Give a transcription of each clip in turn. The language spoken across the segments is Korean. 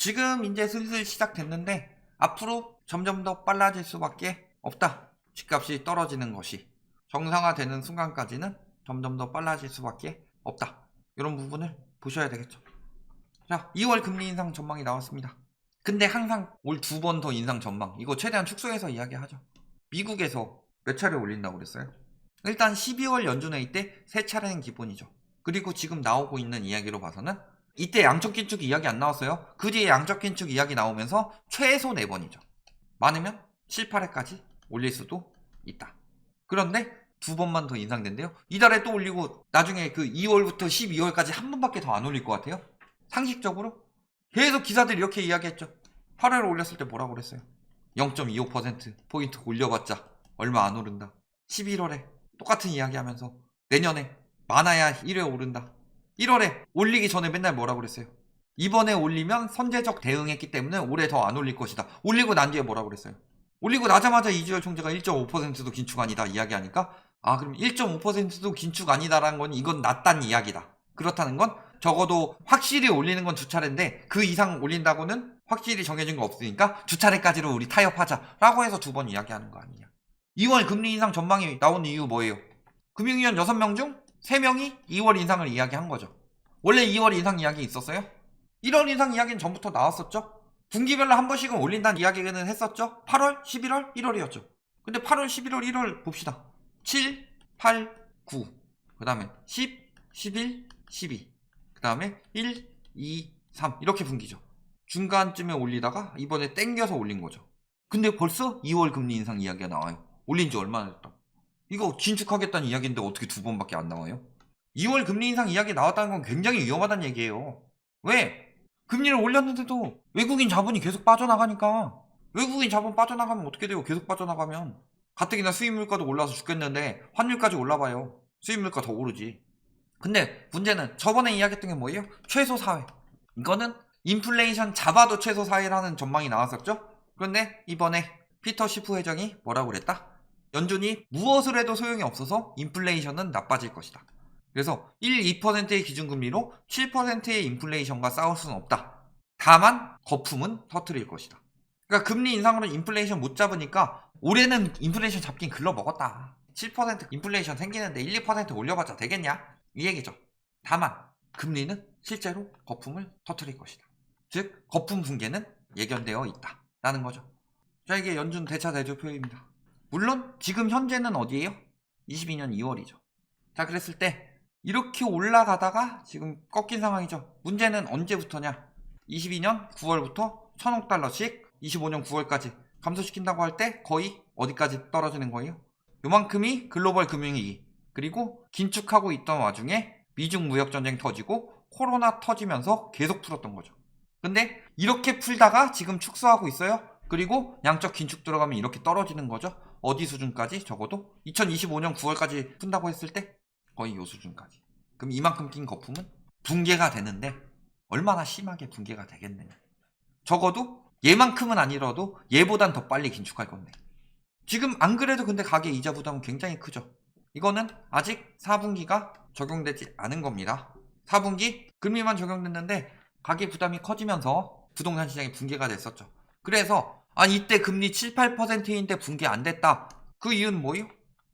지금 이제 슬슬 시작됐는데 앞으로 점점 더 빨라질 수밖에 없다. 집값이 떨어지는 것이 정상화되는 순간까지는 점점 더 빨라질 수밖에 없다. 이런 부분을 보셔야 되겠죠. 자, 2월 금리 인상 전망이 나왔습니다. 근데 항상 올 2번 더 인상 전망, 이거 최대한 축소해서 이야기하죠. 미국에서 몇 차례 올린다고 그랬어요? 일단 12월 연준회의 때 3차례는 기본이죠. 그리고 지금 나오고 있는 이야기로 봐서는 이때 양적 긴축 이야기 안 나왔어요. 그 뒤에 양적 긴축 이야기 나오면서 최소 4번이죠. 많으면 7, 8회까지 올릴 수도 있다. 그런데 2번만 더 인상된대요. 이달에 또 올리고 나중에 그 2월부터 12월까지 한 번밖에 더 안 올릴 것 같아요. 상식적으로 계속 기사들이 이렇게 이야기했죠. 8월에 올렸을 때 뭐라고 그랬어요? 0.25% 올려봤자 얼마 안 오른다. 11월에 똑같은 이야기 하면서 내년에 많아야 1회 오른다. 1월에 올리기 전에 맨날 뭐라고 그랬어요? 이번에 올리면 선제적 대응했기 때문에 올해 더 안 올릴 것이다. 올리고 난 뒤에 뭐라고 그랬어요? 올리고 나자마자 이주열 총재가 1.5%도 긴축 아니다 이야기하니까 그럼 1.5%도 긴축 아니다라는 건 이건 낮다는 이야기다. 그렇다는 건 적어도 확실히 올리는 건 2차례인데 그 이상 올린다고는 확실히 정해진 거 없으니까 2차례까지로 우리 타협하자 라고 해서 2번 이야기하는 거 아니냐. 2월 금리 인상 전망이 나온 이유 뭐예요? 금융위원 6명 중 3명이 2월 인상을 이야기한 거죠. 원래 2월 인상 이야기 있었어요? 1월 인상 이야기는 전부터 나왔었죠? 분기별로 한 번씩은 올린다는 이야기는 했었죠? 8월, 11월, 1월이었죠. 근데 8월, 11월, 1월 봅시다. 7, 8, 9, 그 다음에 10, 11, 12, 그 다음에 1, 2, 3 이렇게 분기죠. 중간쯤에 올리다가 이번에 땡겨서 올린 거죠. 근데 벌써 2월 금리 인상 이야기가 나와요. 올린 지 얼마나 됐다. 이거 긴축하겠다는 이야기인데 어떻게 2번밖에 안 나와요? 2월 금리 인상 이야기 나왔다는 건 굉장히 위험하다는 얘기예요. 왜? 금리를 올렸는데도 외국인 자본이 계속 빠져나가니까. 외국인 자본 빠져나가면 어떻게 돼요? 계속 빠져나가면 가뜩이나 수입물가도 올라서 죽겠는데 환율까지 올라봐요. 수입물가 더 오르지. 근데 문제는 저번에 이야기했던 게 뭐예요? 최소 4회. 이거는 인플레이션 잡아도 최소 4회라는 전망이 나왔었죠? 그런데 이번에 피터 시프 회장이 뭐라고 그랬다? 연준이 무엇을 해도 소용이 없어서 인플레이션은 나빠질 것이다. 그래서 1, 2%의 기준금리로 7%의 인플레이션과 싸울 수는 없다. 다만 거품은 터뜨릴 것이다. 그러니까 금리 인상으로 인플레이션 못 잡으니까 올해는 인플레이션 잡긴 글러먹었다. 7% 인플레이션 생기는데 1, 2% 올려봤자 되겠냐? 이 얘기죠. 다만 금리는 실제로 거품을 터뜨릴 것이다. 즉 거품 붕괴는 예견되어 있다 라는 거죠. 자, 이게 연준 대차 대조표입니다. 물론 지금 현재는 어디예요? 22년 2월이죠. 자, 그랬을 때 이렇게 올라가다가 지금 꺾인 상황이죠. 문제는 언제부터냐? 22년 9월부터 1000억 달러씩 25년 9월까지 감소시킨다고 할 때 거의 어디까지 떨어지는 거예요? 요만큼이 글로벌 금융위기, 그리고 긴축하고 있던 와중에 미중 무역전쟁 터지고 코로나 터지면서 계속 풀었던 거죠. 근데 이렇게 풀다가 지금 축소하고 있어요. 그리고 양적 긴축 들어가면 이렇게 떨어지는 거죠. 어디 수준까지? 적어도 2025년 9월까지 푼다고 했을 때 거의 요 수준까지. 그럼 이만큼 낀 거품은 붕괴가 되는데 얼마나 심하게 붕괴가 되겠느냐. 적어도 얘만큼은 아니라도 얘보단 더 빨리 긴축할 건데. 지금 안 그래도 근데 가계 이자 부담은 굉장히 크죠. 이거는 아직 4분기가 적용되지 않은 겁니다. 4분기 금리만 적용됐는데 가계 부담이 커지면서 부동산 시장이 붕괴가 됐었죠. 그래서 이때 금리 7, 8%인데 붕괴 안 됐다. 그 이유는 뭐예요?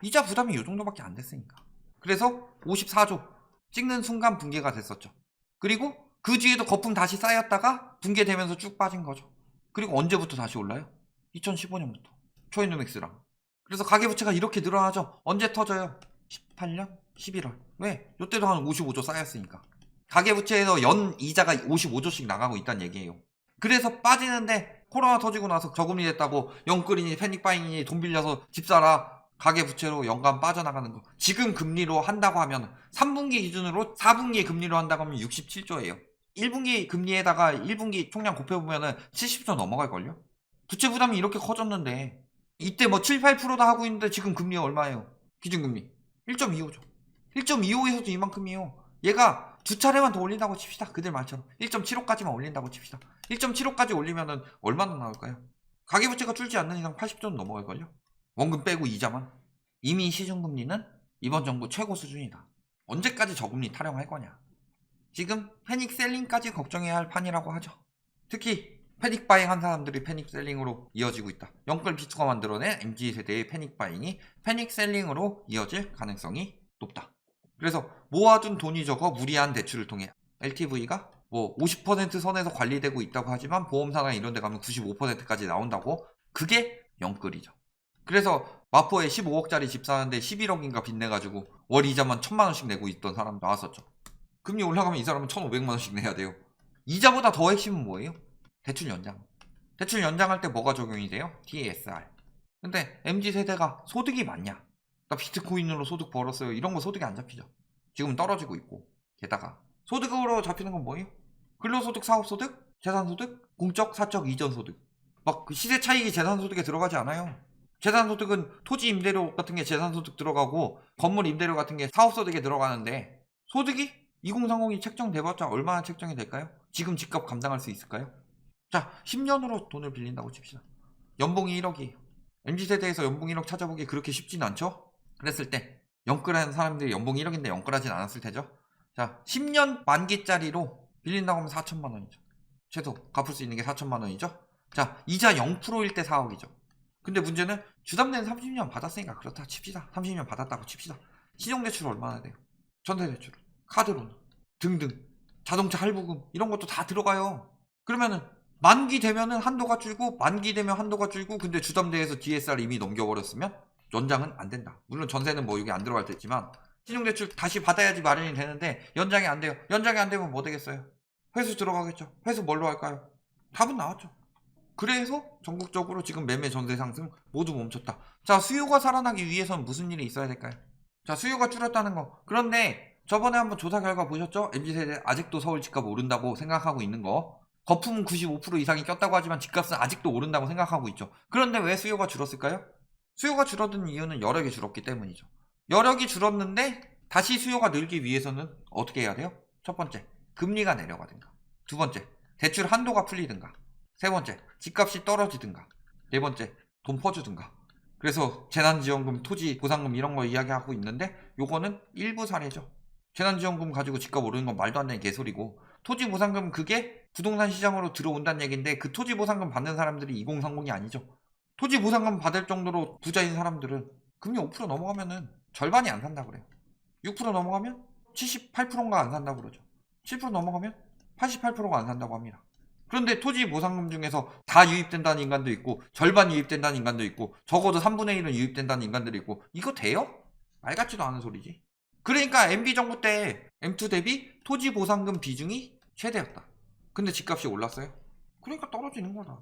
이자 부담이 이 정도밖에 안 됐으니까. 그래서 54조 찍는 순간 붕괴가 됐었죠. 그리고 그 뒤에도 거품 다시 쌓였다가 붕괴되면서 쭉 빠진 거죠. 그리고 언제부터 다시 올라요? 2015년부터 초이노믹스랑. 그래서 가계부채가 이렇게 늘어나죠. 언제 터져요? 18년 11월. 왜? 이때도 한 55조 쌓였으니까. 가계부채에서 연 이자가 55조씩 나가고 있다는 얘기예요. 그래서 빠지는데 코로나 터지고 나서 저금리 됐다고 영끌이니 패닉바잉이니 돈 빌려서 집 사라, 가계부채로 연간 빠져나가는 거. 지금 금리로 한다고 하면 3분기 기준으로 4분기 금리로 한다고 하면 67조예요. 1분기 금리에다가 1분기 총량 곱해보면 70조 넘어갈걸요? 부채 부담이 이렇게 커졌는데 이때 뭐 7, 8%다 하고 있는데 지금 금리 얼마예요? 기준금리 1.25죠. 1.25에서도 이만큼이에요. 얘가 2차례만 더 올린다고 칩시다. 그들 말처럼 1.75까지만 올린다고 칩시다. 1.75까지 올리면은 얼마나 나올까요? 가계부채가 줄지 않는 이상 80조는 넘어갈걸요? 원금 빼고 이자만. 이미 시중금리는 이번 정부 최고 수준이다. 언제까지 저금리 타령할 거냐. 지금 패닉 셀링까지 걱정해야 할 판이라고 하죠. 특히 패닉 바잉 한 사람들이 패닉 셀링으로 이어지고 있다. 영끌 비투가 만들어낸 MZ세대의 패닉 바잉이 패닉 셀링으로 이어질 가능성이 높다. 그래서 모아둔 돈이 적어 무리한 대출을 통해 LTV가 뭐 50% 선에서 관리되고 있다고 하지만 보험사나 이런 데 가면 95%까지 나온다고. 그게 영끌이죠. 그래서 마포에 15억짜리 집 사는데 11억인가 빚내가지고 월 이자만 1000만원씩 내고 있던 사람 나왔었죠. 금리 올라가면 이 사람은 1500만원씩 내야 돼요. 이자보다 더 핵심은 뭐예요? 대출 연장. 대출 연장할 때 뭐가 적용이 돼요? DSR. 근데 MZ세대가 소득이 많냐? 나 비트코인으로 소득 벌었어요. 이런 거 소득이 안 잡히죠. 지금은 떨어지고 있고. 게다가 소득으로 잡히는 건 뭐예요? 근로소득, 사업소득, 재산소득, 공적, 사적, 이전소득. 막 그 시세 차익이 재산소득에 들어가지 않아요. 재산소득은 토지 임대료 같은 게 재산소득 들어가고 건물 임대료 같은 게 사업소득에 들어가는데 소득이 2030이 책정돼봤자 얼마나 책정이 될까요? 지금 집값 감당할 수 있을까요? 자, 10년으로 돈을 빌린다고 칩시다. 연봉이 1억이에요. MZ세대에서 연봉 1억 찾아보기 그렇게 쉽진 않죠? 그랬을 때 영끌하는 사람들이 연봉 1억인데 영끌하진 않았을 테죠? 자, 10년 만기짜리로 빌린다고 하면 4천만 원이죠. 최소 갚을 수 있는 게 4천만 원이죠? 자, 이자 0%일 때 4억이죠. 근데 문제는 주담대는 30년 받았으니까 그렇다 칩시다. 30년 받았다고 칩시다. 신용대출 얼마나 돼요? 전세대출, 카드론 등등, 자동차 할부금 이런 것도 다 들어가요. 그러면은 만기 되면은 한도가 줄고 만기 되면 한도가 줄고 근데 주담대에서 DSR 이미 넘겨버렸으면 연장은 안 된다. 물론 전세는 뭐 이게 안 들어갈 테지만 신용대출 다시 받아야지 마련이 되는데 연장이 안 돼요. 연장이 안 되면 뭐 되겠어요? 회수 들어가겠죠. 회수 뭘로 할까요? 답은 나왔죠. 그래서 전국적으로 지금 매매 전세 상승 모두 멈췄다. 자, 수요가 살아나기 위해서는 무슨 일이 있어야 될까요? 자, 수요가 줄었다는 거. 그런데 저번에 한번 조사 결과 보셨죠? MZ세대 아직도 서울 집값 오른다고 생각하고 있는 거. 거품은 95% 이상이 꼈다고 하지만 집값은 아직도 오른다고 생각하고 있죠. 그런데 왜 수요가 줄었을까요? 수요가 줄어든 이유는 여력이 줄었기 때문이죠. 여력이 줄었는데 다시 수요가 늘기 위해서는 어떻게 해야 돼요? 첫 번째, 금리가 내려가든가. 두 번째, 대출 한도가 풀리든가. 세 번째, 집값이 떨어지든가. 네 번째, 돈 퍼주든가. 그래서 재난지원금, 토지 보상금 이런 거 이야기하고 있는데 요거는 일부 사례죠. 재난지원금 가지고 집값 오르는 건 말도 안 되는 개소리고 토지 보상금 그게 부동산 시장으로 들어온다는 얘기인데 그 토지 보상금 받는 사람들이 2030이 아니죠. 토지 보상금 받을 정도로 부자인 사람들은 금리 5% 넘어가면은 절반이 안 산다 그래요. 6% 넘어가면 78%가 안 산다고 그러죠. 7% 넘어가면 88%가 안 산다고 합니다. 그런데 토지 보상금 중에서 다 유입된다는 인간도 있고 절반 유입된다는 인간도 있고 적어도 3분의 1은 유입된다는 인간들이 있고 이거 돼요? 말 같지도 않은 소리지. 그러니까 MB정부 때 M2 대비 토지 보상금 비중이 최대였다. 근데 집값이 올랐어요? 그러니까 떨어지는 거다.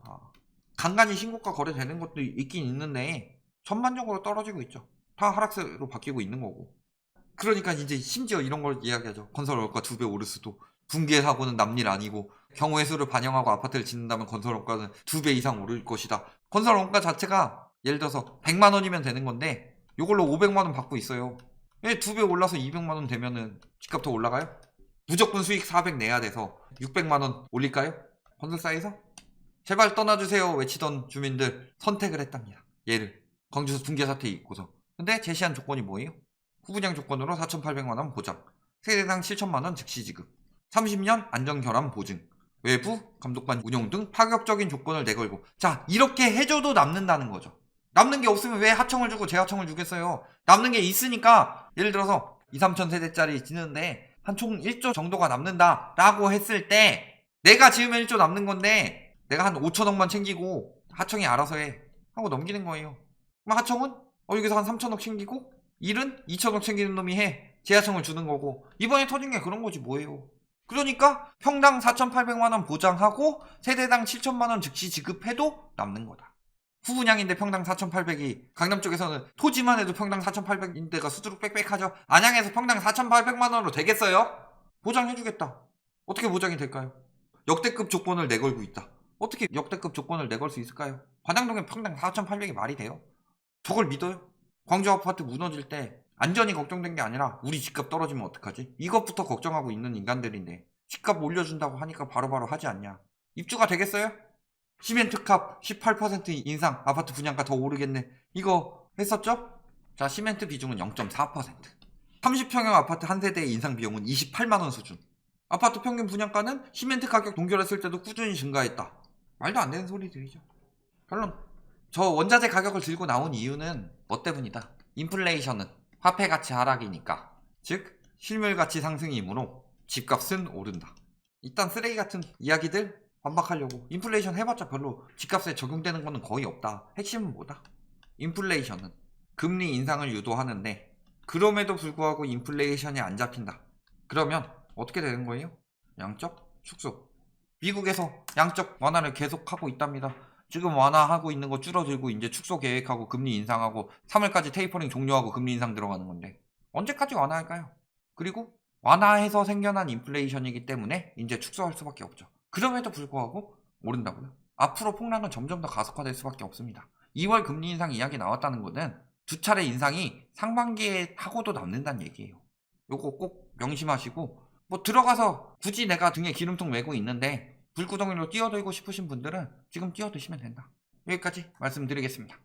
간간히 신고가 거래되는 것도 있긴 있는데 전반적으로 떨어지고 있죠. 다 하락세로 바뀌고 있는 거고. 그러니까 이제 심지어 이런 걸 이야기하죠. 건설원가 2배 오를 수도. 붕괴 사고는 남일 아니고 경우의 수를 반영하고 아파트를 짓는다면 건설원가는 2배 이상 오를 것이다. 건설원가 자체가 예를 들어서 100만 원이면 되는 건데 이걸로 500만 원 받고 있어요. 왜 2배 올라서 200만 원 되면은 집값 더 올라가요? 무조건 수익 400 내야 돼서 600만 원 올릴까요? 건설사에서? 제발 떠나주세요 외치던 주민들 선택을 했답니다. 얘를 광주에서 붕괴 사태 있고서. 근데 제시한 조건이 뭐예요? 후분양 조건으로 4,800만 원 보장, 세대당 7천만 원 즉시 지급, 30년 안전결함 보증, 외부 감독관 운영 등 파격적인 조건을 내걸고. 자, 이렇게 해줘도 남는다는 거죠. 남는 게 없으면 왜 하청을 주고 재하청을 주겠어요? 남는 게 있으니까. 예를 들어서 2, 3천 세대짜리 짓는데 한 총 1조 정도가 남는다 라고 했을 때 내가 지으면 1조 남는 건데 내가 한 5천억만 챙기고 하청이 알아서 해 하고 넘기는 거예요. 그럼 하청은 여기서 한 3천억 챙기고 일은 2천억 챙기는 놈이 해. 재하청을 주는 거고. 이번에 터진 게 그런 거지 뭐예요. 그러니까 평당 4,800만 원 보장하고 세대당 7천만 원 즉시 지급해도 남는 거다. 후분양인데 평당 4,800이 강남 쪽에서는 토지만 해도 평당 4,800인데가 수두룩 빽빽하죠. 안양에서 평당 4,800만 원으로 되겠어요? 보장해주겠다. 어떻게 보장이 될까요? 역대급 조건을 내걸고 있다. 어떻게 역대급 조건을 내걸 수 있을까요? 관악동에 평당 4,800이 말이 돼요? 저걸 믿어요? 광주 아파트 무너질 때 안전이 걱정된 게 아니라 우리 집값 떨어지면 어떡하지? 이것부터 걱정하고 있는 인간들인데 집값 올려준다고 하니까 바로바로 하지 않냐? 입주가 되겠어요? 시멘트값 18% 인상, 아파트 분양가 더 오르겠네. 이거 했었죠? 자, 시멘트 비중은 0.4%. 30평형 아파트 한 세대의 인상 비용은 28만원 수준. 아파트 평균 분양가는 시멘트 가격 동결했을 때도 꾸준히 증가했다. 말도 안 되는 소리들이죠. 결론, 저 원자재 가격을 들고 나온 이유는 뭐 때문이다. 인플레이션은 화폐 가치 하락이니까. 즉 실물 가치 상승이므로 집값은 오른다. 일단 쓰레기 같은 이야기들 반박하려고. 인플레이션 해봤자 별로 집값에 적용되는 거는 거의 없다. 핵심은 뭐다? 인플레이션은 금리 인상을 유도하는데 그럼에도 불구하고 인플레이션이 안 잡힌다. 그러면 어떻게 되는 거예요? 양적 축소. 미국에서 양적 완화를 계속하고 있답니다. 지금 완화하고 있는 거 줄어들고 이제 축소 계획하고 금리 인상하고 3월까지 테이퍼링 종료하고 금리 인상 들어가는 건데 언제까지 완화할까요? 그리고 완화해서 생겨난 인플레이션이기 때문에 이제 축소할 수밖에 없죠. 그럼에도 불구하고 오른다고요? 앞으로 폭락은 점점 더 가속화될 수밖에 없습니다. 2월 금리 인상 이야기 나왔다는 거는 두 차례 인상이 상반기에 하고도 남는다는 얘기예요. 요거 꼭 명심하시고, 뭐 들어가서 굳이 내가 등에 기름통 메고 있는데 불구덩이로 뛰어들고 싶으신 분들은 지금 뛰어드시면 된다. 여기까지 말씀드리겠습니다.